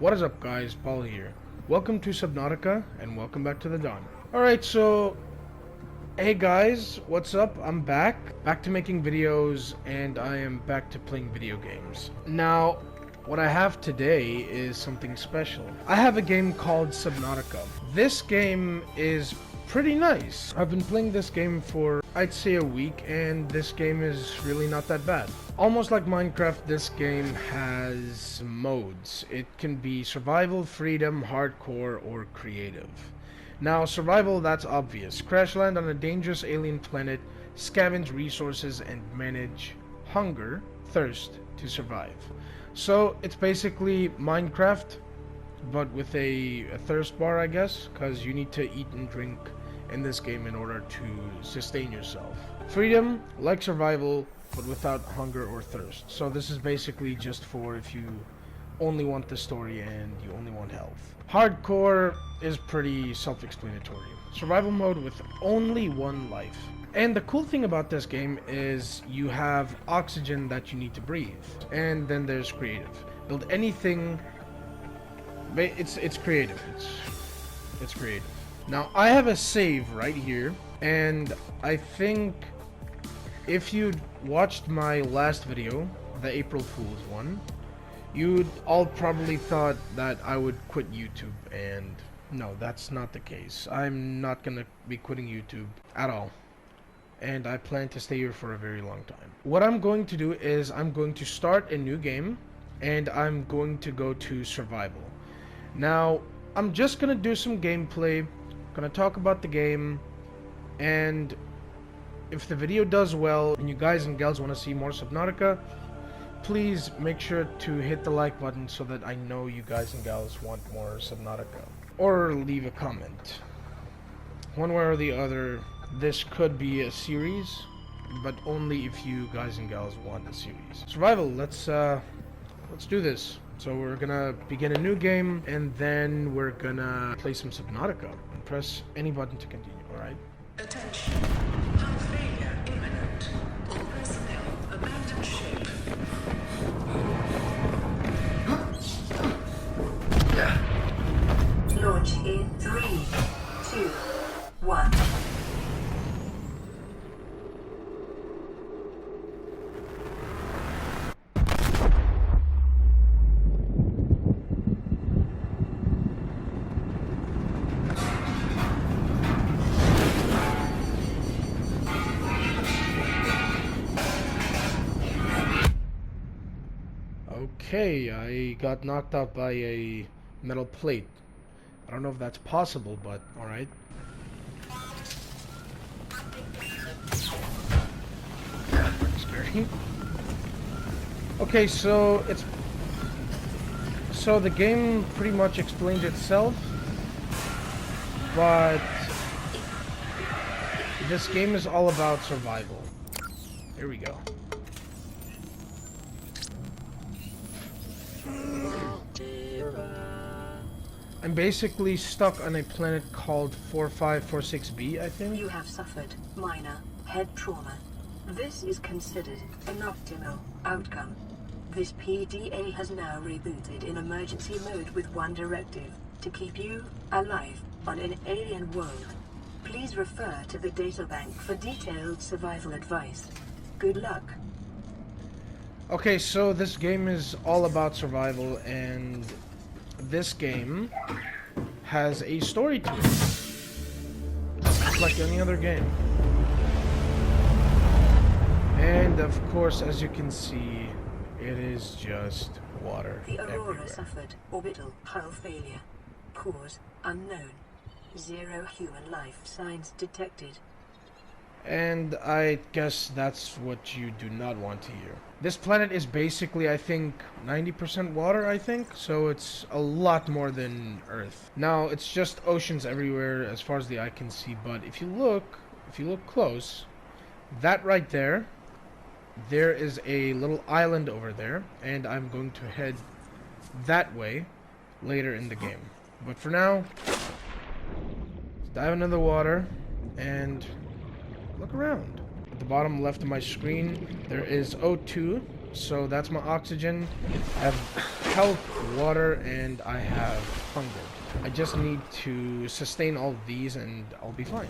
What is up, guys? Paul here. Welcome to Subnautica and welcome back to the Dawn. Alright, so hey guys, what's up? I'm back to making videos, and I am back to playing video games. Now, what I have today is something special. I have a game called Subnautica. This game is pretty nice. I've been playing this game for, I'd say, a week, and this game is really not that bad. Almost like Minecraft, this game has modes. It can be survival, freedom, hardcore, or creative. Now, survival, that's obvious. Crash land on a dangerous alien planet, scavenge resources, and manage hunger, thirst to survive. So, it's basically Minecraft, but with a thirst bar, I guess, because you need to eat and drink in this game in order to sustain yourself. Freedom, like survival, but without hunger or thirst. So this is basically just for if you only want the story and you only want health. Hardcore is pretty self-explanatory. Survival mode with only one life. And the cool thing about this game is you have oxygen that you need to breathe. And then there's creative. Build anything. It's creative. It's creative. Now I have a save right here, and I think if you'd watched my last video, the April Fool's one, you'd all probably thought that I would quit YouTube, and no, that's not the case. I'm not gonna be quitting YouTube at all, and I plan to stay here for a very long time. What I'm going to do is I'm going to start a new game, and I'm going to go to survival. Now, I'm just gonna do some gameplay, gonna talk about the game, and if the video does well and you guys and gals want to see more Subnautica, please make sure to hit the like button so that I know you guys and gals want more Subnautica. Or leave a comment. One way or the other, this could be a series, but only if you guys and gals want a series. Survival, let's do this. So we're gonna begin a new game, and then we're gonna play some Subnautica and press any button to continue, alright? Attention. Hull failure imminent. All personnel abandon ship. Launch in 3, 2, 1. Okay, I got knocked out by a metal plate. I don't know if that's possible, but alright. Scary. Okay, so the game pretty much explains itself, but this game is all about survival. Here we go. I'm basically stuck on a planet called 4546b, I think. You have suffered minor head trauma. This is considered an optimal outcome. This PDA has now rebooted in emergency mode with one directive: to keep you alive on an alien world. Please refer to the databank for detailed survival advice. Good luck. Okay, so this game is all about survival, and this game has a story to it, just like any other game. And of course, as you can see, it is just water The Aurora everywhere. suffered orbital hull failure. Cause unknown. 0 human life signs detected. And I guess that's what you do not want to hear. This planet is basically, I think, 90% water, I think. So it's a lot more than Earth. Now, it's just oceans everywhere as far as the eye can see. But if you look close, that right there is a little island over there. And I'm going to head that way later in the game. But for now, let's dive into the water and look around. At the bottom left of my screen, there is O2, So that's my oxygen. I have health, water, and I have hunger. I just need to sustain all of these and I'll be fine.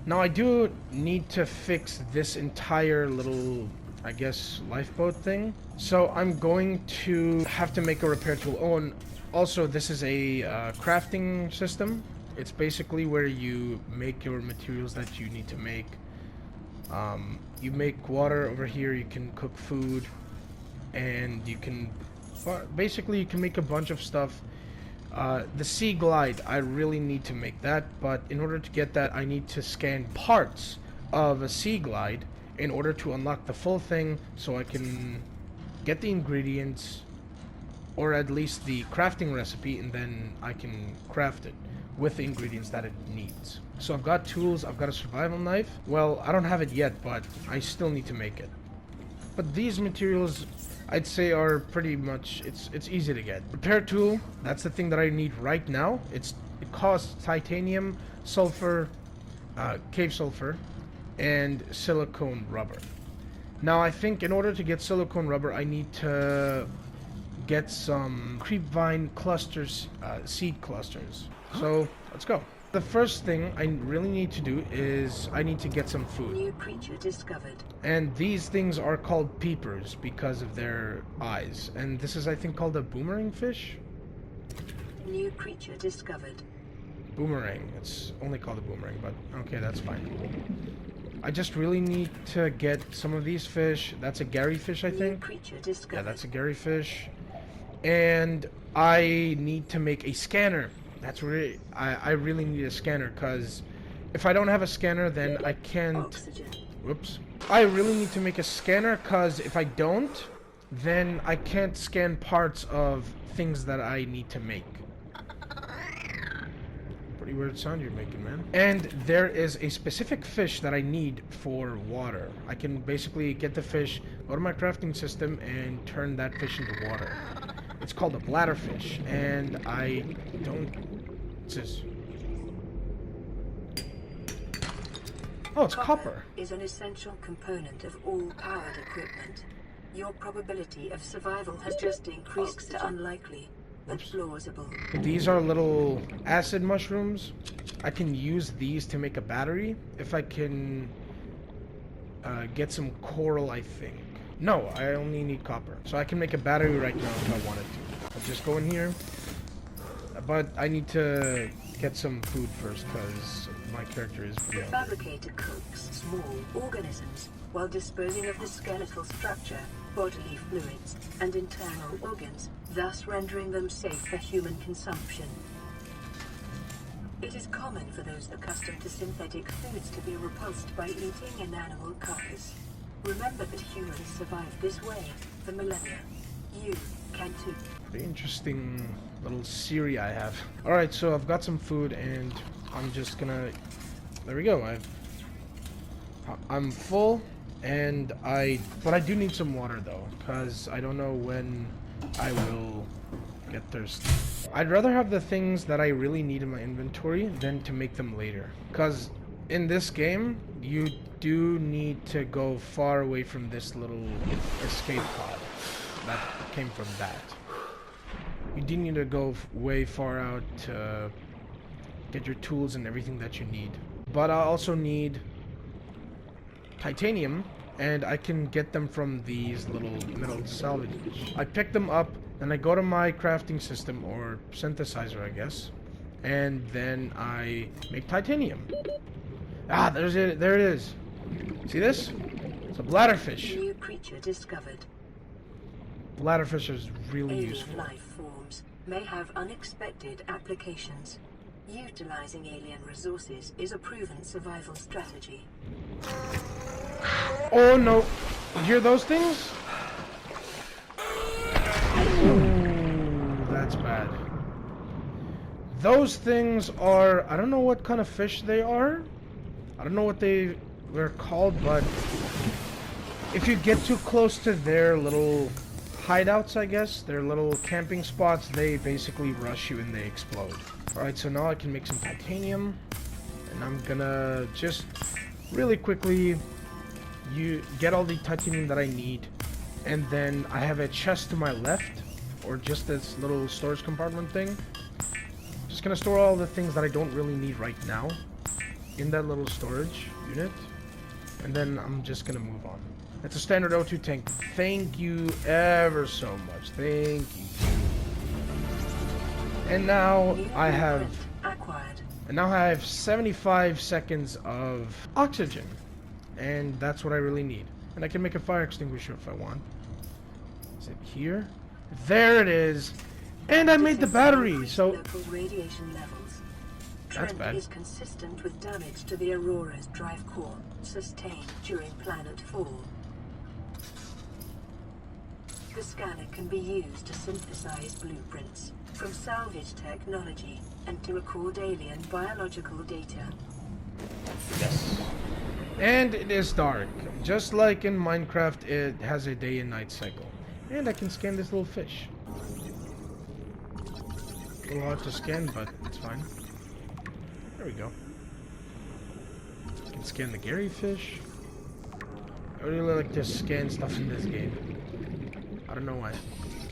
Now I do need to fix this entire little, I guess, lifeboat thing. So I'm going to have to make a repair tool. Oh, and also this is a crafting system. It's basically where you make your materials that you need to make. You make water over here, you can cook food, and you can basically you can make a bunch of stuff. The sea glide, I really need to make that, but in order to get that I need to scan parts of a sea glide in order to unlock the full thing, so I can get the ingredients, or at least the crafting recipe, and then I can craft it with the ingredients that it needs. So I've got tools, I've got a survival knife. Well, I don't have it yet, but I still need to make it. But these materials, I'd say, are pretty much, it's easy to get. Repair tool, that's the thing that I need right now. It costs titanium, sulfur, cave sulfur, and silicone rubber. Now I think in order to get silicone rubber, I need to get some creepvine clusters, seed clusters. So let's go. The first thing I really need to do is I need to get some food. New creature discovered. And these things are called peepers because of their eyes. And this is, I think, called a boomerang fish. New creature discovered. Boomerang. It's only called a boomerang, but okay, that's fine. I just really need to get some of these fish. That's a Gary fish, I think. New creature discovered. Yeah, that's a Gary fish. And I need to make a scanner. That's really, I really need a scanner, because if I don't have a scanner, then I can't. Oxygen. Whoops. I really need to make a scanner, because if I don't, then I can't scan parts of things that I need to make. Pretty weird sound you're making, man. And there is a specific fish that I need for water. I can basically get the fish, go to my crafting system, and turn that fish into water. It's called a bladderfish, and I don't. What's this? Oh, it's copper. Is an essential component of all powered equipment. Your probability of survival has just increased to unlikely, but plausible. These are little acid mushrooms. I can use these to make a battery if I can get some coral, I think. No, I only need copper. So I can make a battery right now if I wanted to. I'll just go in here. But I need to get some food first, because my character is The fabricator cooks small organisms while disposing of the skeletal structure, bodily fluids, and internal organs, thus rendering them safe for human consumption. It is common for those accustomed to synthetic foods to be repulsed by eating an animal carcass. Remember that humans survived this way for millennia. You can too. Pretty interesting little Siri I have. Alright, so I've got some food, and I'm just gonna... There we go. I'm full, and but I do need some water though, because I don't know when I will get thirsty. I'd rather have the things that I really need in my inventory than to make them later, because in this game you do need to go far away from this little escape pod that came from that. You do need to go way far out to get your tools and everything that you need. But I also need titanium, and I can get them from these little metal salvage. I pick them up, then I go to my crafting system, or synthesizer I guess, and then I make titanium. Ah, there it is. See this? It's a bladderfish. New creature discovered. Bladderfish is really Alien useful. life forms may have unexpected applications. Utilizing alien resources is a proven survival strategy. Oh no! You hear those things? Ooh, that's bad. Those things are... I don't know what kind of fish they are. I don't know what they're called, but if you get too close to their little hideouts, I guess, their little camping spots, they basically rush you and they explode. Alright, so now I can make some titanium, and I'm gonna just really quickly get all the titanium that I need, And then I have a chest to my left, or just this little storage compartment thing. Just gonna store all the things that I don't really need right now in that little storage unit. And then I'm just gonna move on. It's a standard O2 tank. Thank you ever so much. Thank you. And now I have 75 seconds of oxygen. And that's what I really need. And I can make a fire extinguisher if I want. Is it here? There it is. And I made the battery, so radiation levels. That's bad. Is consistent with damage to the Aurora's drive core sustained during planet fall. The scanner can be used to synthesize blueprints from salvage technology and to record alien biological data. yes. And it is dark. Just like in Minecraft, it has a day and night cycle. And I can scan this little fish. A little hard to scan, but it's fine. There we go. I can scan the Gary fish. I really like to scan stuff in this game. I don't know why.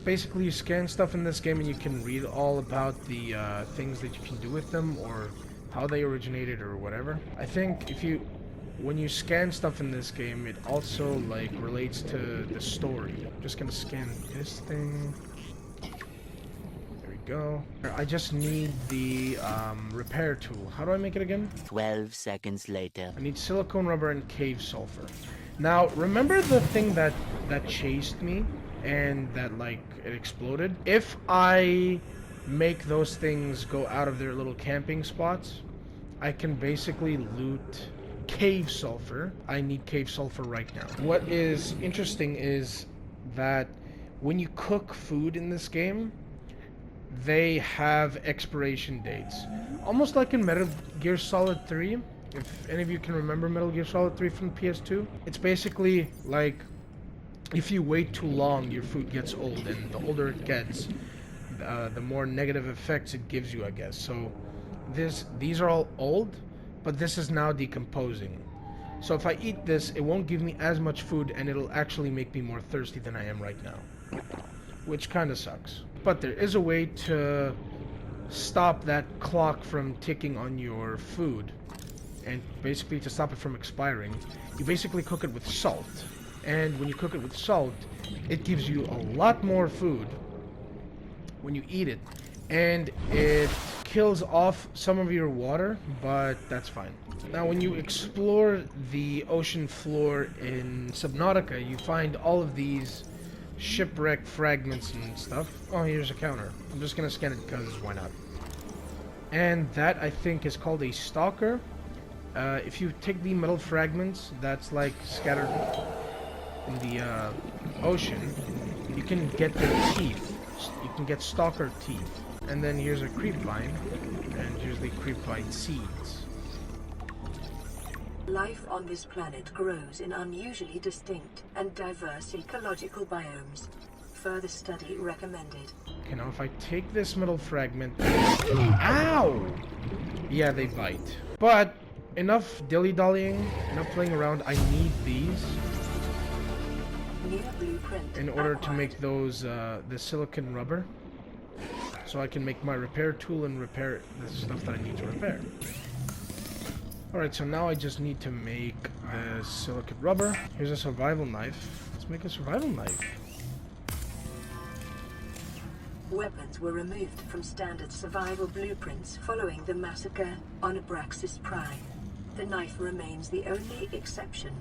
Basically, you scan stuff in this game and you can read all about the things that you can do with them or how they originated or whatever. I think when you scan stuff in this game, it also like relates to the story. I'm just gonna scan this thing. There we go. I just need the repair tool. How do I make it again? 12 seconds later. I need silicone rubber and cave sulfur. Now, remember the thing that chased me and that like it exploded? If I make those things go out of their little camping spots, I can basically loot cave sulfur. I need cave sulfur right now. What is interesting is that when you cook food in this game, they have expiration dates. Almost like in Metal Gear Solid 3. If any of you can remember Metal Gear Solid 3 from PS2. It's basically like if you wait too long, your food gets old, and the older it gets, the more negative effects it gives you, I guess. So these are all old, but this is now decomposing. So if I eat this, it won't give me as much food, and it'll actually make me more thirsty than I am right now, which kind of sucks. But there is a way to stop that clock from ticking on your food, and basically to stop it from expiring. You basically cook it with salt, and when you cook it with salt, it gives you a lot more food when you eat it, and it kills off some of your water, but that's fine. Now when you explore the ocean floor in Subnautica, you find all of these shipwreck fragments and stuff. Oh, here's a counter. I'm just gonna scan it because why not? And that, I think, is called a stalker. If you take the metal fragments that's like scattered in the ocean, you can get their teeth. You can get stalker teeth. And then here's a creep vine, and here's the creep vine seeds. Life on this planet grows in unusually distinct and diverse ecological biomes. Further study recommended. Okay, now if I take this metal fragment... Ow! Yeah, they bite. But enough dilly-dallying, enough playing around. I need these in order to make those, the silicone rubber. So I can make my repair tool and repair the stuff that I need to repair. Alright, so now I just need to make the silicone rubber. Here's a survival knife. Let's make a survival knife. Weapons were removed from standard survival blueprints following the massacre on Abraxas Prime. The knife remains the only exception.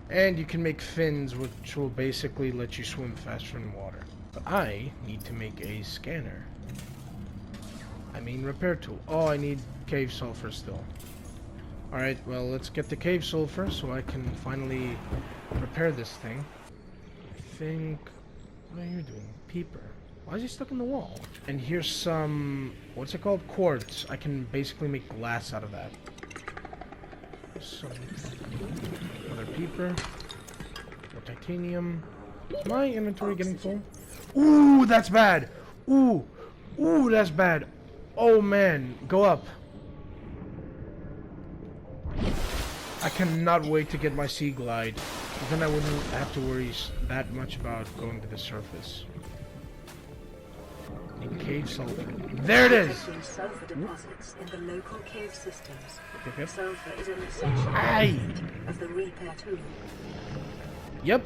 And you can make fins, which will basically let you swim faster in water. But I need to make a scanner. I mean repair tool. Oh, I need cave sulfur still. Alright, well, let's get the cave sulfur so I can finally repair this thing. I think... What are you doing? Peeper. Why is he stuck in the wall? And here's some... What's it called? Quartz. I can basically make glass out of that. Some... Another peeper. More titanium. Is my inventory getting full? Ooh, that's bad! Ooh! Ooh, that's bad! Oh man, go up. I cannot wait to get my sea glide. Then I wouldn't have to worry that much about going to the surface. In cave sulfur. There it is! Detecting sulfur deposits in the local cave systems. Okay. Sulfur is an essential Aye. component of the repair tool. Yep.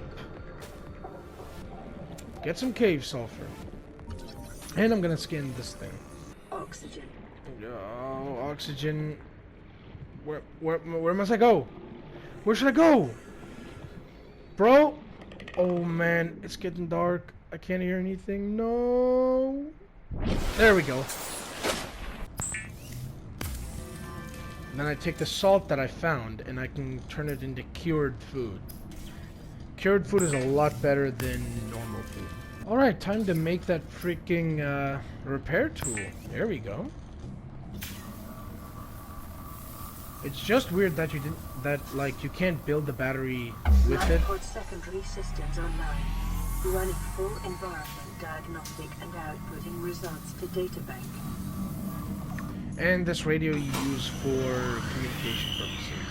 Get some cave sulfur. And I'm gonna scan this thing. Oxygen. Oh, oxygen. Where must I go? Where should I go? Bro? Oh man, it's getting dark. I can't hear anything. No. There we go. Then I take the salt that I found and I can turn it into cured food. Cured food is a lot better than normal food. Alright, time to make that freaking repair tool. There we go. It's just weird that you can't build the battery with it. Lifepod secondary systems online. Running full environment diagnostic and outputting results to databank. And this radio you use for communication purposes.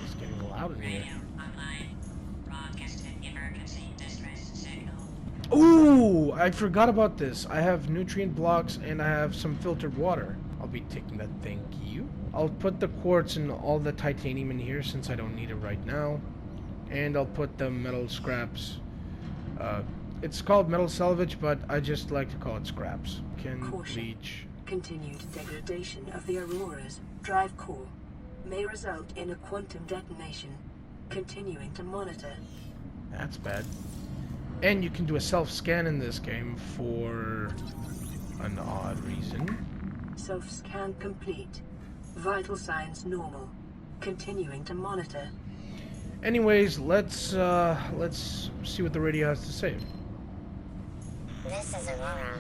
It's getting loud in here. Ooh, I forgot about this. I have nutrient blocks and I have some filtered water. I'll be taking that, thank you. I'll put the quartz and all the titanium in here since I don't need it right now. And I'll put the metal scraps. It's called metal salvage, but I just like to call it scraps. Can reach. Continued degradation of the Aurora's drive core may result in a quantum detonation. Continuing to monitor. That's bad. And you can do a self-scan in this game for an odd reason. Self-scan complete. Vital signs normal. Continuing to monitor. Anyways, let's see what the radio has to say. This is Aurora.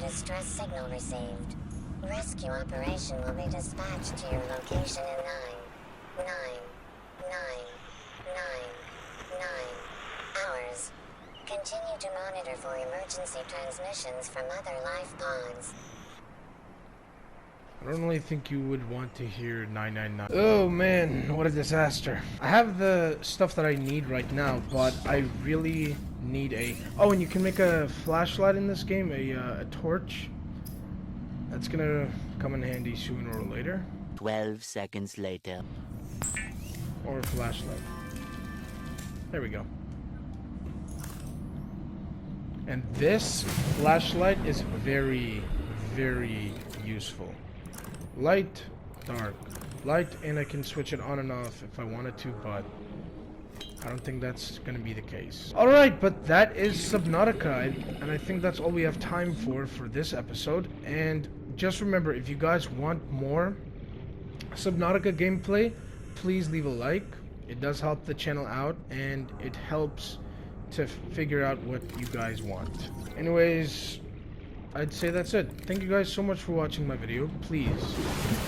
Distress signal received. Rescue operation will be dispatched to your location in 9 hours. Continue to monitor for emergency transmissions from other life pods. I don't really think you would want to hear 999. Oh man, what a disaster. I have the stuff that I need right now, but I really need a... Oh, and you can make a flashlight in this game, a torch. That's gonna come in handy sooner or later. 12 seconds later. Or a flashlight. There we go. And this flashlight is very, very useful. Light, dark, light, and I can switch it on and off if I wanted to, but I don't think that's gonna be the case. Alright, but that is Subnautica, and I think that's all we have time for this episode. And just remember, if you guys want more Subnautica gameplay, please leave a like. It does help the channel out, and it helps to figure out what you guys want. Anyways, I'd say that's it. Thank you guys so much for watching my video. Please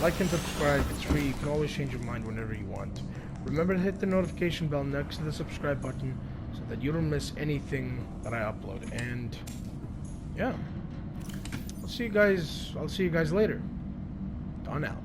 like and subscribe. It's free. You can always change your mind whenever you want. Remember to hit the notification bell next to the subscribe button so that you don't miss anything that I upload. And yeah, I'll see you guys later. On out.